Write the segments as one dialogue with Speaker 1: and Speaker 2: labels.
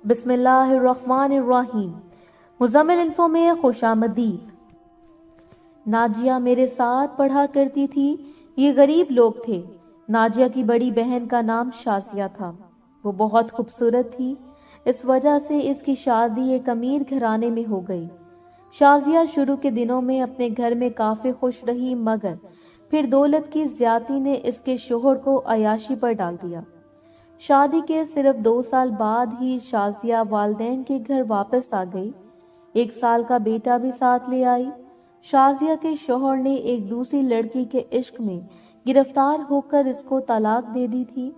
Speaker 1: بسم اللہ الرحمن الرحیم۔ مزمل انفو میں خوش آمدید۔ ناجیہ میرے ساتھ پڑھا کرتی تھی۔ یہ غریب لوگ تھے۔ ناجیہ کی بڑی بہن کا نام شازیہ تھا۔ وہ بہت خوبصورت تھی، اس وجہ سے اس کی شادی ایک امیر گھرانے میں ہو گئی۔ شازیہ شروع کے دنوں میں اپنے گھر میں کافی خوش رہی، مگر پھر دولت کی زیادتی نے اس کے شوہر کو عیاشی پر ڈال دیا۔ شادی کے صرف 2 سال بعد ہی شازیہ والدین کے گھر واپس آ گئی۔ 1 سال کا بیٹا بھی ساتھ لے آئی۔ شازیہ کے شوہر نے ایک دوسری لڑکی کے عشق میں گرفتار ہو کر اس کو طلاق دے دی تھی۔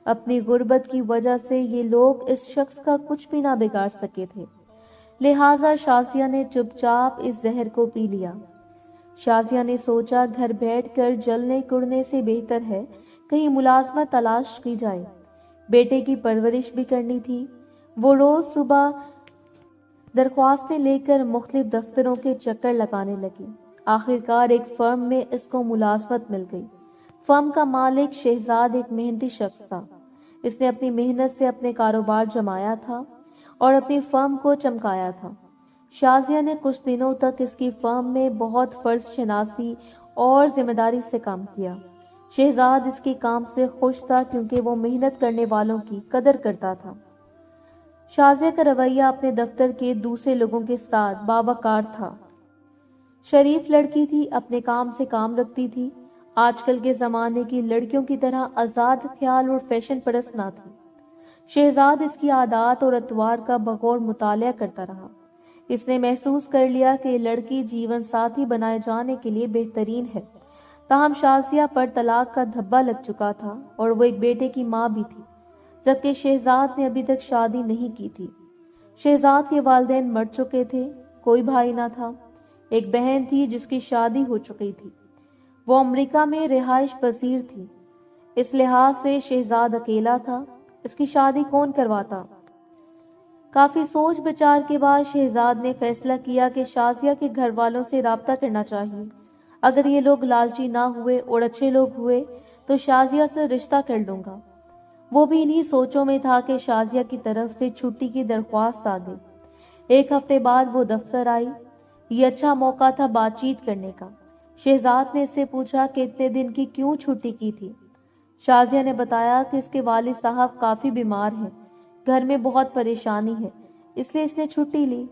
Speaker 1: اپنی غربت کی وجہ سے یہ لوگ اس شخص کا کچھ بھی نہ بگاڑ سکے تھے، لہٰذا شازیہ نے چپ چاپ اس زہر کو پی لیا۔ شازیہ نے سوچا گھر بیٹھ کر جلنے کڑنے سے بہتر ہے کہیں ملازمت تلاش کی جائے۔ بیٹے کی پرورش بھی کرنی تھی۔ وہ روز صبح درخواستیں لے کر مختلف دفتروں کے چکر لگانے لگی۔ آخرکار ایک فرم میں اس کو ملازمت مل گئی۔ فرم کا مالک شہزاد ایک محنتی شخص تھا۔ اس نے اپنی محنت سے اپنے کاروبار جمایا تھا اور اپنی فرم کو چمکایا تھا۔ شازیہ نے کچھ دنوں تک اس کی فرم میں بہت فرض شناسی اور ذمہ داری سے کام کیا۔ شہزاد اس کے کام سے خوش تھا کیونکہ وہ محنت کرنے والوں کی قدر کرتا تھا۔ شازیہ کا رویہ اپنے دفتر کے دوسرے لوگوں کے ساتھ باوقار تھا۔ شریف لڑکی تھی، اپنے کام سے کام رکھتی تھی۔ آج کل کے زمانے کی لڑکیوں کی طرح آزاد خیال اور فیشن پرست نہ تھی۔ شہزاد اس کی عادات اور اطوار کا بغور مطالعہ کرتا رہا۔ اس نے محسوس کر لیا کہ لڑکی جیون ساتھی بنائے جانے کے لیے بہترین ہے۔ تاہم شازیہ پر طلاق کا دھبا لگ چکا تھا اور وہ ایک بیٹے کی ماں بھی تھی، جبکہ شہزاد نے ابھی تک شادی نہیں کی تھی۔ شہزاد کے والدین مر چکے تھے، کوئی بھائی نہ تھا۔ ایک بہن تھی جس کی شادی ہو چکی تھی، وہ امریکہ میں رہائش پذیر تھی۔ اس لحاظ سے شہزاد اکیلا تھا۔ اس کی شادی کون کرواتا؟ کافی سوچ بچار کے بعد شہزاد نے فیصلہ کیا کہ شازیہ کے گھر والوں سے رابطہ کرنا چاہیے۔ اگر یہ لوگ لالچی نہ ہوئے اور اچھے لوگ ہوئے تو شازیہ سے رشتہ کر لوں گا۔ وہ بھی انہی سوچوں میں تھا کہ شازیہ کی طرف سے چھٹی کی درخواست آ گئی۔ 1 ہفتے بعد وہ دفتر آئی۔ یہ اچھا موقع تھا بات چیت کرنے کا۔ شہزاد نے اس سے پوچھا کہ اتنے دن کی کیوں چھٹی کی تھی۔ شازیہ نے بتایا کہ اس کے والد صاحب کافی بیمار ہیں، گھر میں بہت پریشانی ہے، اس لیے اس نے چھٹی لی۔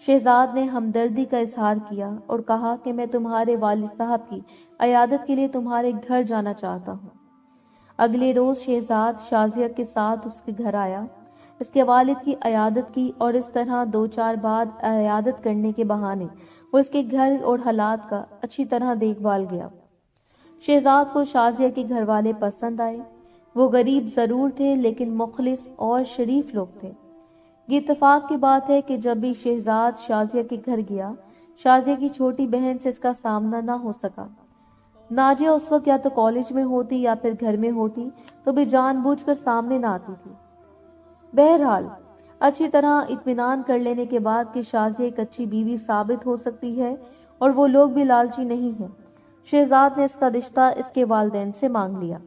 Speaker 1: شہزاد نے ہمدردی کا اظہار کیا اور کہا کہ میں تمہارے والد صاحب کی عیادت کے لیے تمہارے گھر جانا چاہتا ہوں۔ اگلے روز شہزاد شازیہ کے ساتھ اس کے گھر آیا۔ اس کے والد کی عیادت کی اور اس طرح 2-4 بعد عیادت کرنے کے بہانے وہ اس کے گھر اور حالات کا اچھی طرح دیکھ بھال گیا۔ شہزاد کو شازیہ کے گھر والے پسند آئے۔ وہ غریب ضرور تھے لیکن مخلص اور شریف لوگ تھے۔ یہ اتفاق کی بات ہے کہ جب بھی شہزاد شازیہ کے گھر گیا، شازیہ کی چھوٹی بہن سے اس کا سامنا نہ ہو سکا۔ ناجیہ اس وقت یا تو کالج میں ہوتی یا پھر گھر میں ہوتی تو بھی جان بوجھ کر سامنے نہ آتی تھی۔ بہرحال اچھی طرح اطمینان کر لینے کے بعد کہ شازیہ ایک اچھی بیوی ثابت ہو سکتی ہے اور وہ لوگ بھی لالچی نہیں ہیں، شہزاد نے اس کا رشتہ اس کے والدین سے مانگ لیا۔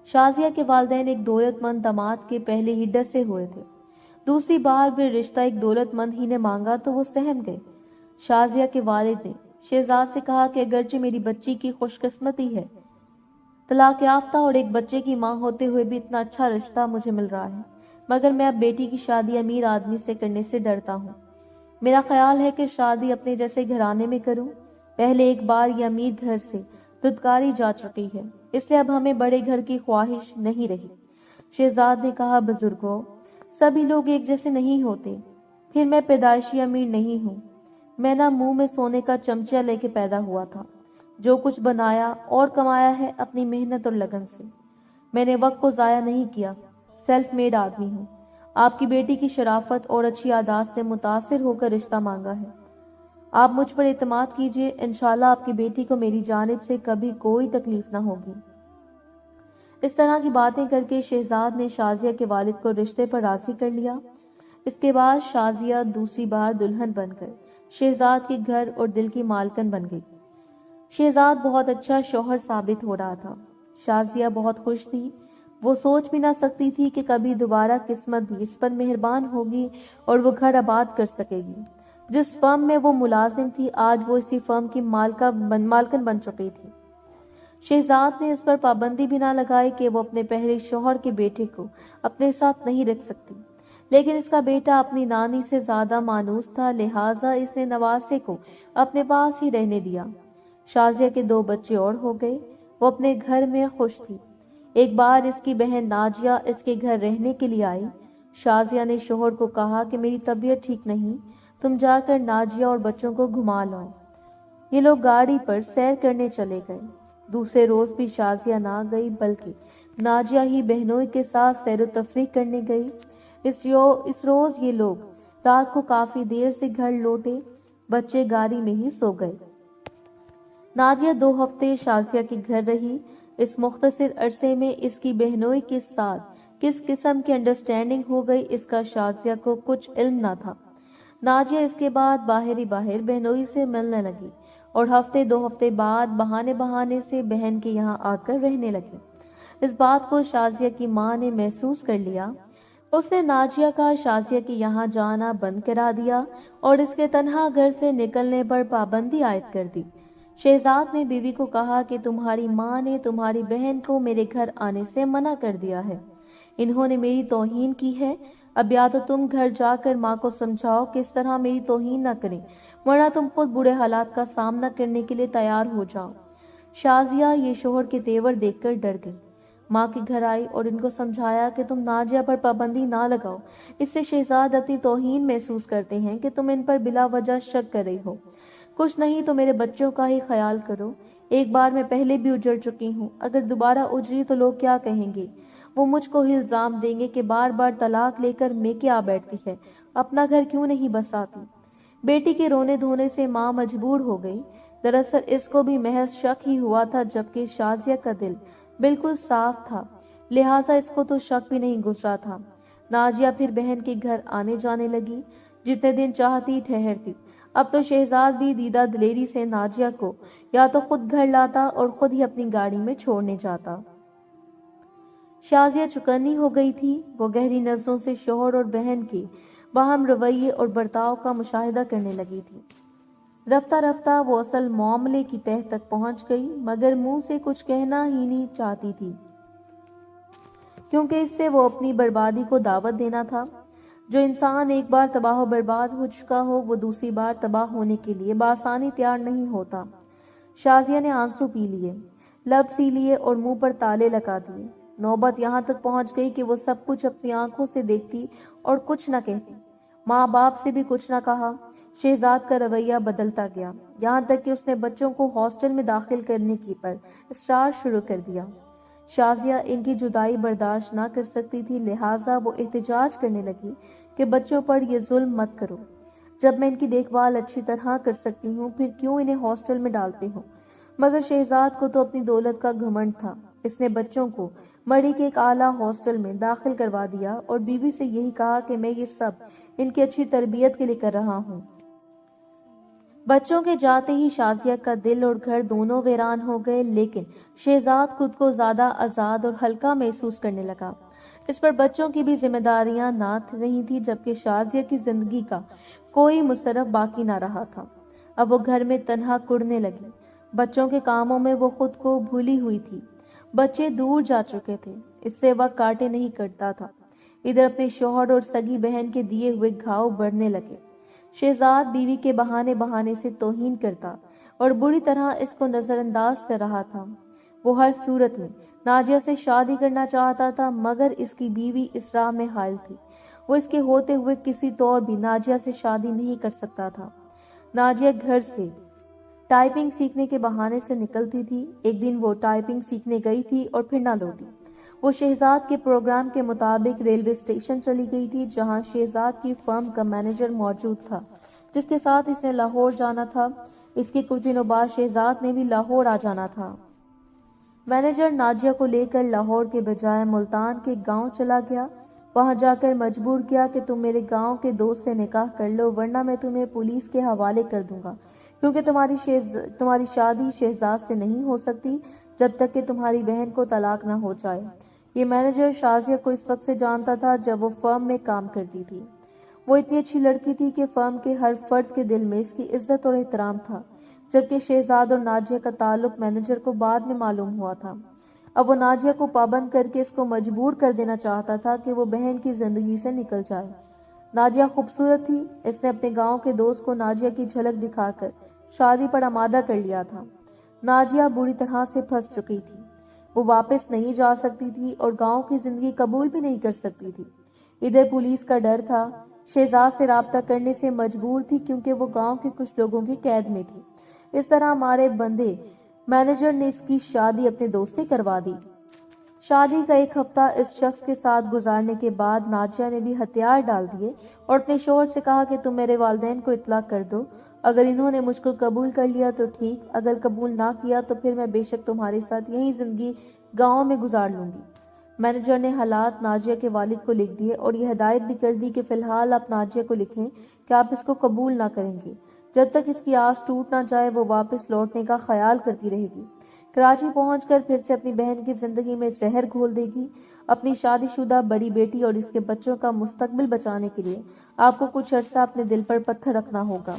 Speaker 1: شازیہ کے والدین ایک دولت مند داماد کے پہلے ہی ڈسے ہوئے تھے۔ دوسری بار بھی رشتہ ایک دولت مند ہی نے مانگا تو وہ سہم گئے۔ شازیہ کے والد نے شہزاد سے کہا کہ اگرچہ میری بچی کی خوش قسمتی ہے، طلاق یافتہ اور ایک بچے کی ماں ہوتے ہوئے بھی اتنا اچھا رشتہ مجھے مل رہا ہے، مگر میں اب بیٹی کی شادی امیر آدمی سے کرنے سے ڈرتا ہوں۔ میرا خیال ہے کہ شادی اپنے جیسے گھرانے میں کروں۔ پہلے ایک بار یہ امیر گھر سے دھتکاری جا چکی ہے، اس لیے اب ہمیں بڑے گھر کی خواہش نہیں رہی۔ شہزاد نے کہا، بزرگوں، سبھی لوگ ایک جیسے نہیں ہوتے۔ پھر میں پیدائشی امیر نہیں ہوں۔ میں نہ منہ میں سونے کا چمچہ لے کے پیدا ہوا تھا۔ جو کچھ بنایا اور کمایا ہے اپنی محنت اور لگن سے۔ میں نے وقت کو ضائع نہیں کیا، سیلف میڈ آدمی ہوں۔ آپ کی بیٹی کی شرافت اور اچھی عادات سے متاثر ہو کر رشتہ مانگا ہے۔ آپ مجھ پر اعتماد کیجیے، انشاءاللہ آپ کی بیٹی کو میری جانب سے کبھی کوئی تکلیف نہ ہوگی۔ اس طرح کی باتیں کر کے شہزاد نے شازیہ کے والد کو رشتے پر راضی کر لیا۔ اس کے بعد شازیہ دوسری بار دلہن بن کر شہزاد کے گھر اور دل کی مالکن بن گئی۔ شہزاد بہت اچھا شوہر ثابت ہو رہا تھا۔ شازیہ بہت خوش تھی۔ وہ سوچ بھی نہ سکتی تھی کہ کبھی دوبارہ قسمت بھی اس پر مہربان ہوگی اور وہ گھر آباد کر سکے گی۔ جس فرم میں وہ ملازم تھی آج وہ اسی فرم کی مالکن بن چکی تھی۔ شہزاد نے اس پر پابندی بھی نہ لگائی کہ وہ اپنے پہلے شوہر کے بیٹے کو اپنے ساتھ نہیں رکھ سکتی، لیکن اس کا بیٹا اپنی نانی سے زیادہ مانوس تھا، لہٰذا اس نے نواسے کو اپنے پاس ہی رہنے دیا۔ شازیہ کے 2 بچے اور ہو گئے، وہ اپنے گھر میں خوش تھی۔ ایک بار اس کی بہن ناجیہ اس کے گھر رہنے کے لیے آئی۔ شازیہ نے شوہر کو کہا کہ میری طبیعت ٹھیک نہیں، تم جا کر ناجیہ اور بچوں کو گھما لاؤ۔ یہ لوگ گاڑی پر سیر کرنے چلے گئے۔ دوسرے روز بھی شازیہ نہ گئی بلکہ ناجیہ ہی بہنوئی کے ساتھ سیر و تفریح کرنے گئی۔ اس روز یہ لوگ رات کو کافی دیر سے گھر لوٹے، بچے گاڑی میں ہی سو گئے۔ ناجیہ 2 ہفتے شازیہ کے گھر رہی۔ اس مختصر عرصے میں اس کی بہنوئی کے ساتھ کس قسم کی انڈرسٹینڈنگ ہو گئی اس کا شازیہ کو کچھ علم نہ تھا۔ ناجیہ اس کے بعد باہر بہنوئی سے ملنے لگی اور 2 ہفتے بعد بہانے سے بہن کے یہاں آ کر رہنے لگی۔ اس بات کو شازیہ کی ماں نے محسوس کر لیا۔ اس نے ناجیہ کا شازیہ کے یہاں جانا بند کرا دیا اور اس کے تنہا گھر سے نکلنے پر پابندی عائد کر دی۔ شہزاد نے بیوی کو کہا کہ تمہاری ماں نے تمہاری بہن کو میرے گھر آنے سے منع کر دیا ہے، انہوں نے میری توہین کی ہے۔ اب یا تو تم گھر جا کر ماں کو سمجھاؤ کہ اس طرح میری توہین نہ کریں، ورنہ تم خود برے حالات کا سامنا کرنے کے لیے تیار ہو جاؤ۔ شازیہ یہ شوہر کے تیور دیکھ کر ڈر گئی۔ ماں کے گھر آئی اور ان کو سمجھایا کہ تم ناجیہ پر پابندی نہ لگاؤ، اس سے شہزاد اپنی توہین محسوس کرتے ہیں کہ تم ان پر بلا وجہ شک کر رہی ہو۔ کچھ نہیں تو میرے بچوں کا ہی خیال کرو، ایک بار میں پہلے بھی اجڑ چکی ہوں، اگر دوبارہ اجڑی تو لوگ کیا کہیں گے؟ وہ مجھ کو ہی الزام دیں گے کہ بار بار طلاق لے کر میکے آ بیٹھتی ہے، اپنا گھر کیوں نہیں بساتی؟ بیٹی کے رونے دھونے سے ماں مجبور ہو گئی۔ دراصل اس کو بھی محض شک ہی ہوا تھا، جبکہ شازیہ کا دل بالکل صاف تھا، لہٰذا اس کو تو شک بھی نہیں گزرا تھا۔ ناجیہ پھر بہن کے گھر آنے جانے لگی، جتنے دن چاہتی ٹھہرتی۔ اب تو شہزاد بھی دیدہ دلیری سے ناجیہ کو یا تو خود گھر لاتا اور خود ہی اپنی گاڑی میں چھوڑنے جاتا۔ شازیہ چکنی ہو گئی تھی، وہ گہری نظروں سے شوہر اور بہن کے باہم رویے اور برتاؤ کا مشاہدہ کرنے لگی تھی۔ رفتہ رفتہ وہ اصل معاملے کی تہہ تک پہنچ گئی، مگر منہ سے کچھ کہنا ہی نہیں چاہتی تھی، کیونکہ اس سے وہ اپنی بربادی کو دعوت دینا تھا۔ جو انسان ایک بار تباہ و برباد ہو چکا ہو وہ دوسری بار تباہ ہونے کے لیے بآسانی تیار نہیں ہوتا۔ شازیہ نے آنسو پی لیے، لب سی لیے اور منہ پر تالے لگا دیے۔ نوبت یہاں تک پہنچ گئی کہ وہ سب کچھ اپنی آنکھوں سے دیکھتی اور کچھ نہ کہتی، ماں باپ سے بھی کچھ نہ کہا۔ شہزاد کا رویہ بدلتا گیا، یہاں تک کہ اس نے بچوں کو ہاسٹل میں داخل کرنے کی پر اصرار شروع کر دیا۔ شازیہ ان کی جدائی برداشت نہ کر سکتی تھی، لہٰذا وہ احتجاج کرنے لگی کہ بچوں پر یہ ظلم مت کرو، جب میں ان کی دیکھ بھال اچھی طرح کر سکتی ہوں پھر کیوں انہیں ہاسٹل میں ڈالتے ہوں؟ مگر شہزاد کو تو اپنی دولت کا گھمنڈ تھا۔ اس نے بچوں کو مڑی کے ایک اعلیٰ ہاسٹل میں داخل کروا دیا اور بیوی سے یہی کہا کہ میں یہ سب ان کی اچھی تربیت کے لیے کر رہا ہوں۔ بچوں کے جاتے ہی شازیہ کا دل اور گھر دونوں ویران ہو گئے، لیکن شہزاد خود کو زیادہ آزاد اور ہلکا محسوس کرنے لگا۔ اس پر بچوں کی بھی ذمہ داریاں نہ رہی تھی، جبکہ شازیہ کی زندگی کا کوئی مصرف باقی نہ رہا تھا۔ اب وہ گھر میں تنہا کڑنے لگی، بچوں کے کاموں میں وہ خود کو بھولی ہوئی تھی۔ بچے دور جا چکے تھے، اس سے وقت کاٹے نہیں کرتا تھا۔ ادھر اپنے شوہر اور سگی بہن کے دیے ہوئے گھاؤ بڑھنے لگے۔ شہزاد بیوی کے بہانے سے توہین کرتا اور بری طرح اس کو نظر انداز کر رہا تھا۔ وہ ہر صورت میں ناجیہ سے شادی کرنا چاہتا تھا، مگر اس کی بیوی اس راہ میں حائل تھی۔ وہ اس کے ہوتے ہوئے کسی طور بھی ناجیہ سے شادی نہیں کر سکتا تھا۔ ناجیہ گھر سے ٹائپنگ سیکھنے کے بہانے سے نکلتی تھی۔ ایک دن وہ ٹائپنگ سیکھنے گئی تھی اور پھر نہ لوٹی۔ وہ شہزاد کے پروگرام کے مطابق ریلوے اسٹیشن چلی گئی تھی، جہاں شہزاد کی فرم کا مینیجر موجود تھا، جس کے ساتھ اس نے لاہور جانا تھا۔ اس کے کچھ دنوں بعد شہزاد نے بھی لاہور آ جانا تھا۔ مینیجر ناجیہ کو لے کر لاہور کے بجائے ملتان کے گاؤں چلا گیا۔ وہاں جا کر مجبور کیا کہ تم میرے گاؤں کے دوست سے نکاح کر لو، ورنہ میں تمہیں پولیس کے حوالے کر دوں گا، کیونکہ تمہاری شادی شہزاد سے نہیں ہو سکتی جب تک کہ تمہاری بہن کو طلاق نہ ہو جائے۔ یہ مینیجر شازیہ کو اس وقت سے جانتا تھا جب وہ فرم میں کام کرتی تھی۔ وہ اتنی اچھی لڑکی تھی کہ فرم کے ہر فرد کے دل میں اس کی عزت اور احترام تھا، جبکہ شہزاد اور ناجیہ کا تعلق مینیجر کو بعد میں معلوم ہوا تھا۔ اب وہ ناجیہ کو پابند کر کے اس کو مجبور کر دینا چاہتا تھا کہ وہ بہن کی زندگی سے نکل جائے۔ ناجیہ خوبصورت تھی، اس نے اپنے گاؤں کے دوست کو ناجیہ کی جھلک دکھا کر شادی پر آمادہ کر لیا تھا۔ ناجیہ بری طرح سے پھنس چکی تھی، وہ واپس نہیں جا سکتی تھی اور گاؤں کی زندگی قبول بھی نہیں کر سکتی تھی۔ ادھر پولیس کا ڈر تھا، شہزاد سے رابطہ کرنے سے مجبور تھی کیونکہ وہ گاؤں کے کچھ لوگوں کی قید میں تھی۔ اس طرح مارے بندے مینیجر نے اس کی شادی اپنے دوست سے کروا دی۔ شادی کا ایک ہفتہ اس شخص کے ساتھ گزارنے کے بعد ناجیہ نے بھی ہتھیار ڈال دیے اور اپنے شوہر سے کہا کہ تم میرے والدین کو اطلاع کر دو، اگر انہوں نے مجھ کو قبول کر لیا تو ٹھیک، اگر قبول نہ کیا تو پھر میں بے شک تمہارے ساتھ یہی زندگی گاؤں میں گزار لوں گی۔ مینیجر نے حالات ناجیہ کے والد کو لکھ دیے اور یہ ہدایت بھی کر دی کہ فی الحال آپ ناجیہ کو لکھیں کہ آپ اس کو قبول نہ کریں گے، جب تک اس کی آس ٹوٹ نہ جائے وہ واپس لوٹنے کا خیال کرتی رہے گی۔ کراچی پہنچ کر پھر سے اپنی بہن کی زندگی میں زہر گھول دے گی۔ اپنی شادی شدہ بڑی بیٹی اور اس کے بچوں کا مستقبل بچانے کے لیے آپ کو کچھ عرصہ اپنے دل پر پتھر رکھنا ہوگا۔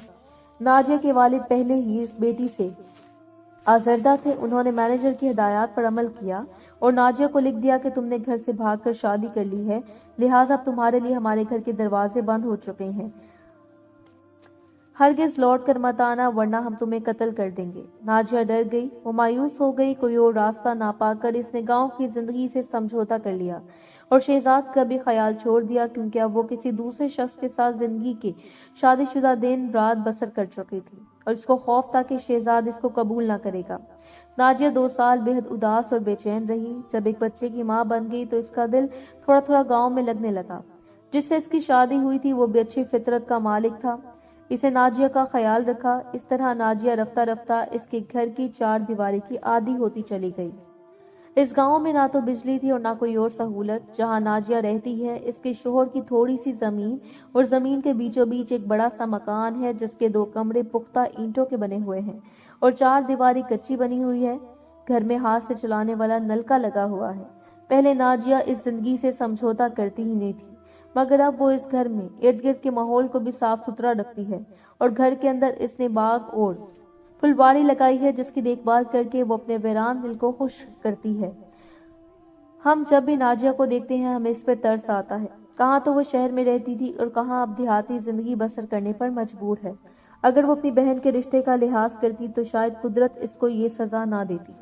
Speaker 1: ناجیہ کے والد پہلے ہی اس بیٹی سے آزردہ تھے، انہوں نے مینیجر کی ہدایات پر عمل کیا اور ناجیہ کو لکھ دیا کہ تم نے گھر سے بھاگ کر شادی کر لی ہے، لہٰذا اب تمہارے لیے ہمارے گھر کے دروازے بند ہو چکے ہیں، ہرگز لوٹ کر مت آنا ورنہ ہم تمہیں قتل کر دیں گے۔ ناجیہ ڈر گئی، وہ مایوس ہو گئی، کوئی اور راستہ نہ پا کر اس نے گاؤں کی زندگی سے سمجھوتا کر لیا اور شہزاد کا بھی خیال چھوڑ دیا کیونکہ اب وہ کسی دوسرے شخص کے ساتھ زندگی کے شادی شدہ دن رات بسر کر چکی تھی اور اس کو خوف تھا کہ شہزاد اس کو قبول نہ کرے گا۔ ناجیہ 2 سال بے حد اداس اور بے چین رہی۔ جب ایک بچے کی ماں بن گئی تو اس کا دل تھوڑا تھوڑا گاؤں میں لگنے لگا۔ جس سے اس کی شادی ہوئی تھی وہ بھی اچھی فطرت کا مالک تھا، اسے ناجیہ کا خیال رکھا۔ اس طرح ناجیہ رفتہ رفتہ اس کے گھر کی 4 دیواری کی عادی ہوتی چلی گئی۔ اس گاؤں میں نہ تو بجلی تھی اور نہ کوئی اور سہولت۔ جہاں ناجیہ رہتی ہے اس کے شوہر کی تھوڑی سی زمین اور زمین کے بیچوں بیچ ایک بڑا سا مکان ہے جس کے 2 کمرے پختہ اینٹوں کے بنے ہوئے ہیں اور 4 دیواری کچی بنی ہوئی ہے۔ گھر میں ہاتھ سے چلانے والا نلکا لگا ہوا ہے۔ پہلے ناجیہ اس زندگی سے سمجھوتا کرتی ہی نہیں تھی، مگر اب وہ اس گھر میں ارد گرد کے ماحول کو بھی صاف ستھرا رکھتی ہے اور گھر کے اندر اس نے باغ اور پھلواری لگائی ہے جس کی دیکھ بھال کر کے وہ اپنے ویران دل کو خوش کرتی ہے۔ ہم جب بھی ناجیہ کو دیکھتے ہیں ہمیں اس پر ترس آتا ہے، کہاں تو وہ شہر میں رہتی تھی اور کہاں اب دیہاتی زندگی بسر کرنے پر مجبور ہے۔ اگر وہ اپنی بہن کے رشتے کا لحاظ کرتی تو شاید قدرت اس کو یہ سزا نہ دیتی۔